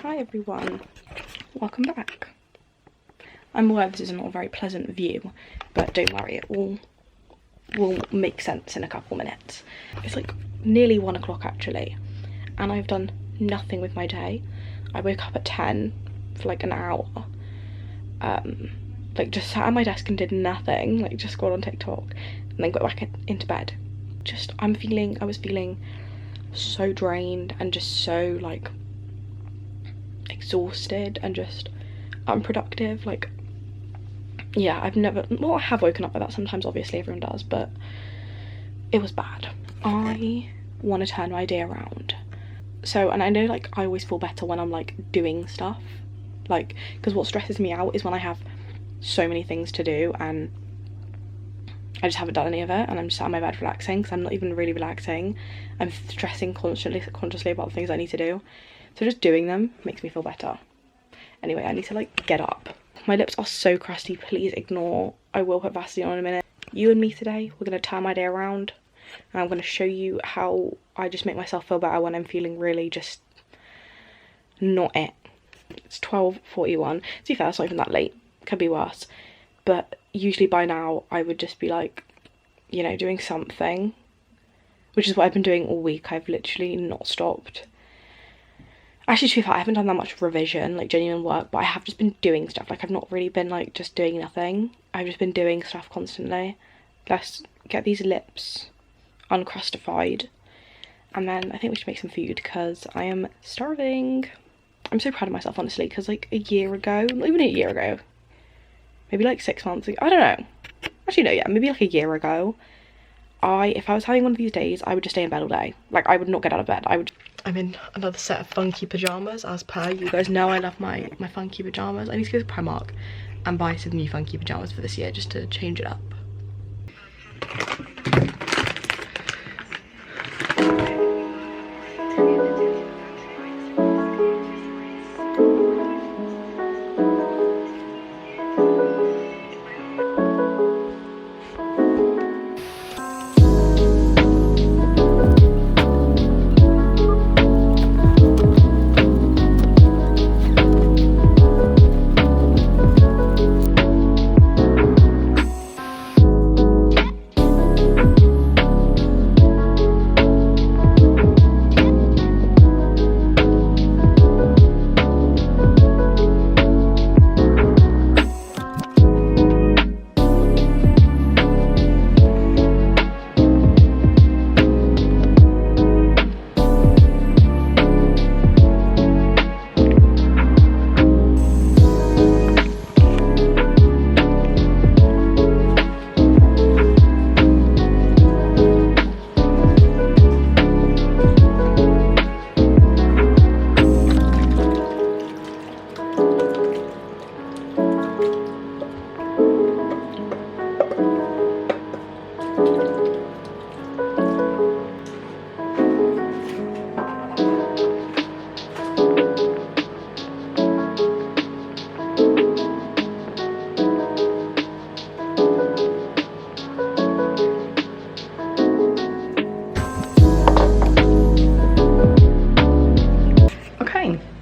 Hi everyone, welcome back. I'm aware this is not a very pleasant view, but don't worry, it all will make sense in a couple minutes. It's like nearly 1 o'clock actually, and I've done nothing with my day. I woke up at 10 for like an hour, like just sat at my desk and did nothing, like just scrolled on TikTok, and then got back into bed. I was feeling so drained and just so like exhausted and just unproductive. Like, yeah, I have woken up like that sometimes, obviously everyone does, but it was bad. I want to turn my day around. So, and I know like I always feel better when I'm like doing stuff, like, because what stresses me out is when I have so many things to do and I just haven't done any of it, and I'm just sat on my bed relaxing, because I'm not even really relaxing. I'm stressing consciously about the things I need to do. So just doing them makes me feel better. Anyway, I need to like get up. My lips are so crusty, please ignore. I will put Vaseline on in a minute. You and me today, we're gonna turn my day around, and I'm gonna show you how I just make myself feel better when I'm feeling really just not it. It's 12:41. To be fair, it's not even that late. Could be worse. But usually by now I would just be like, you know, doing something, which is what I've been doing all week. I've literally not stopped. Actually, to be fair, I haven't done that much revision, like genuine work, but I have just been doing stuff. Like, I've not really been like just doing nothing. I've just been doing stuff constantly. Let's get these lips uncrustified, and then I think we should make some food because I am starving. I'm so proud of myself, honestly, because like a year ago, not even a year ago, maybe like 6 months ago, I don't know. Actually, no, yeah, maybe like a year ago, if I was having one of these days, I would just stay in bed all day. Like, I would not get out of bed. I'm in another set of funky pyjamas, as per. You guys know I love my funky pyjamas. I need to go to Primark and buy some new funky pyjamas for this year, just to change it up.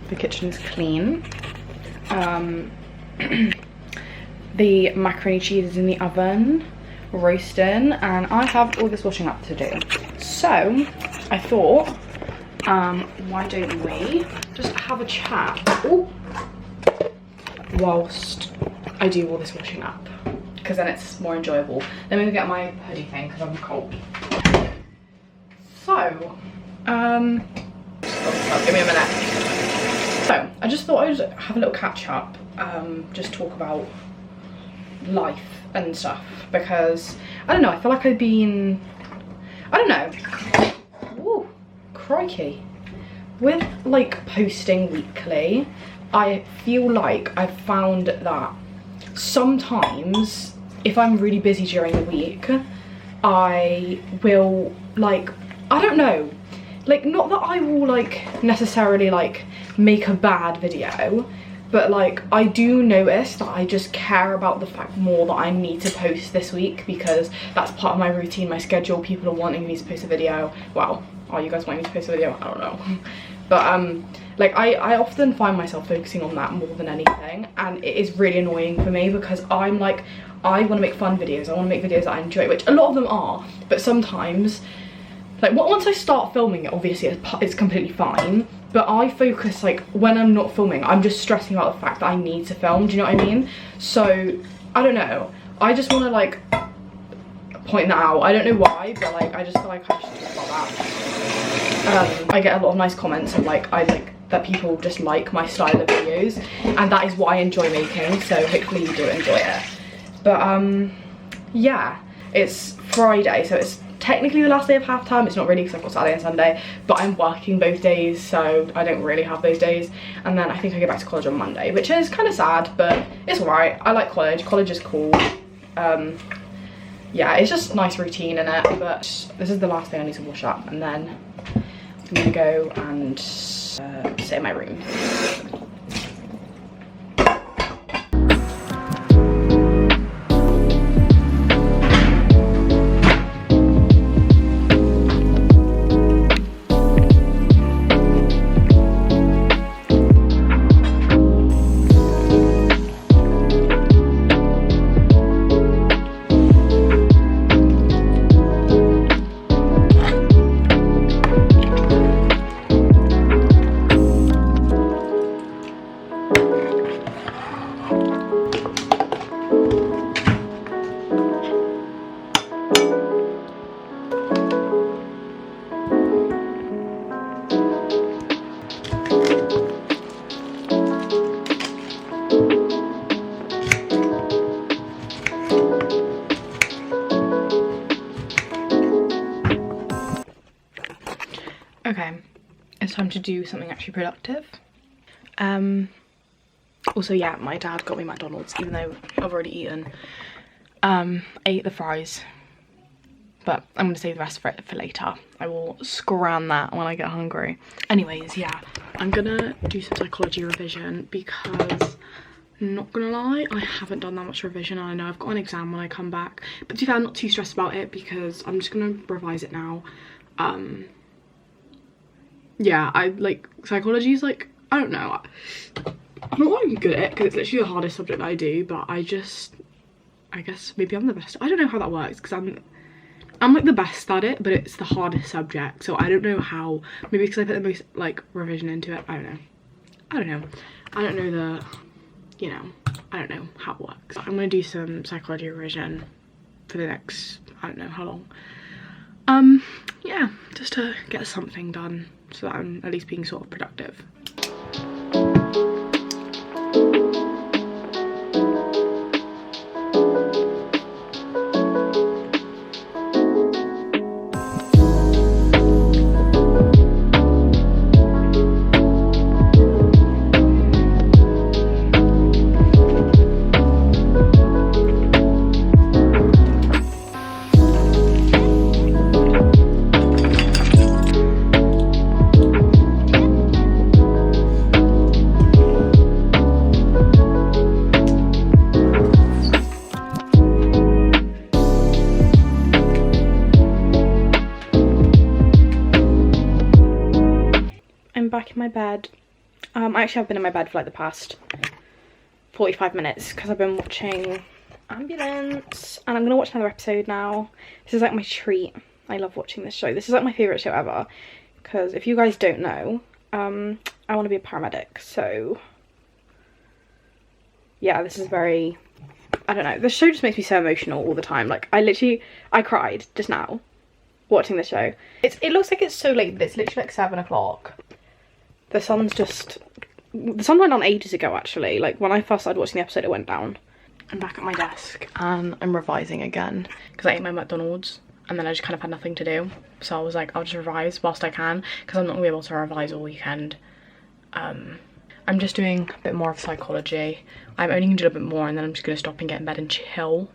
The kitchen's clean. The macaroni cheese is in the oven roasting, and I have all this washing up to do. So I thought, why don't we just have a chat whilst I do all this washing up, because then it's more enjoyable. Let me go get my hoodie thing because I'm cold. So give me a minute. So, I just thought I'd have a little catch up, just talk about life and stuff, because, I don't know, I feel like I've been, I don't know, ooh, crikey, with like posting weekly, I feel like I've found that sometimes, if I'm really busy during the week, I will like, I don't know, like, not that I will like necessarily like make a bad video, but like I do notice that I just care about the fact more that I need to post this week, because that's part of my routine, my schedule. People are wanting me to post a video. Well, are you guys wanting me to post a video? I don't know. But Like I often find myself focusing on that more than anything, and it is really annoying for me because I'm like, I want to make fun videos, I want to make videos that I enjoy, which a lot of them are, but sometimes, like once I start filming it, obviously it's completely fine, but I focus, like when I'm not filming, I'm just stressing about the fact that I need to film, do you know what I mean? So, I don't know, I just want to like point that out. I don't know why, but like I just feel like I should talk about that. I get a lot of nice comments of like, I like that people just like my style of videos, and that is what I enjoy making, so hopefully you do enjoy it. But yeah, it's Friday, so it's technically the last day of half term. It's not really because I've got Saturday and Sunday, but I'm working both days, so I don't really have those days. And then I think I go back to college on Monday, which is kind of sad, but it's alright. I like college. College is cool. Yeah, it's just a nice routine in it, but this is the last thing I need to wash up, and then I'm gonna go and sit in my room. Okay, it's time to do something actually productive. Also, yeah, my dad got me McDonald's, even though I've already eaten. I ate the fries, but I'm gonna save the rest for later. I will scram that when I get hungry. Anyways, yeah, I'm gonna do some psychology revision because, not gonna lie, I haven't done that much revision, and I know I've got an exam when I come back, but to be fair, I'm not too stressed about it because I'm just gonna revise it now. Yeah, I like psychology is like, I don't know, I'm not like good at it because it's literally the hardest subject that I do, but I guess maybe I'm the best. I don't know how that works because I'm like the best at it, but it's the hardest subject, so I don't know how. Maybe because I put the most like revision into it. I don't know the, you know, I don't know how it works. I'm gonna do some psychology revision for the next, I don't know how long. Yeah, just to get something done so that I'm at least being sort of productive. Back in my bed. Actually I've been in my bed for like the past 45 minutes because I've been watching Ambulance, and I'm gonna watch another episode now. This is like my treat. I love watching this show. This is like my favourite show ever because if you guys don't know, I want to be a paramedic, so yeah, this is very, I don't know, this show just makes me so emotional all the time. Like I cried just now watching this show. It looks like it's so late, but it's literally like 7 o'clock. The sun went on ages ago actually. Like when I first started watching the episode, it went down. I'm back at my desk and I'm revising again because I ate my McDonald's and then I just kind of had nothing to do. So I was like, I'll just revise whilst I can because I'm not gonna be able to revise all weekend. I'm just doing a bit more of psychology. I'm only gonna do a bit more and then I'm just gonna stop and get in bed and chill.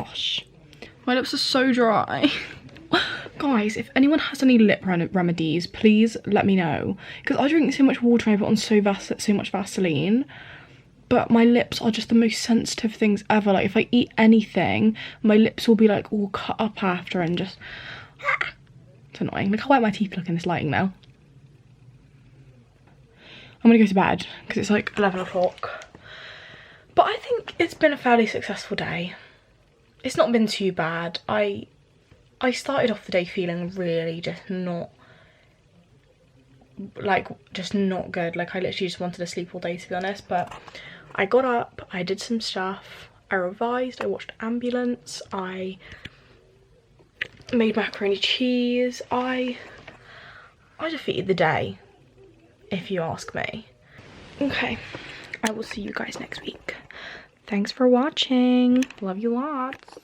gosh. My lips are so dry. Guys, if anyone has any lip remedies, please let me know. Because I drink so much water and I put on so much Vaseline. But my lips are just the most sensitive things ever. Like, if I eat anything, my lips will be like all cut up after and just... It's annoying. Look how white my teeth look in this lighting now. I'm gonna go to bed because it's like 11 o'clock. But I think it's been a fairly successful day. It's not been too bad. I started off the day feeling really just not good. Like, I literally just wanted to sleep all day, to be honest. But I got up, I did some stuff, I revised, I watched Ambulance, I made macaroni cheese. I defeated the day, if you ask me. Okay, I will see you guys next week. Thanks for watching. Love you lots.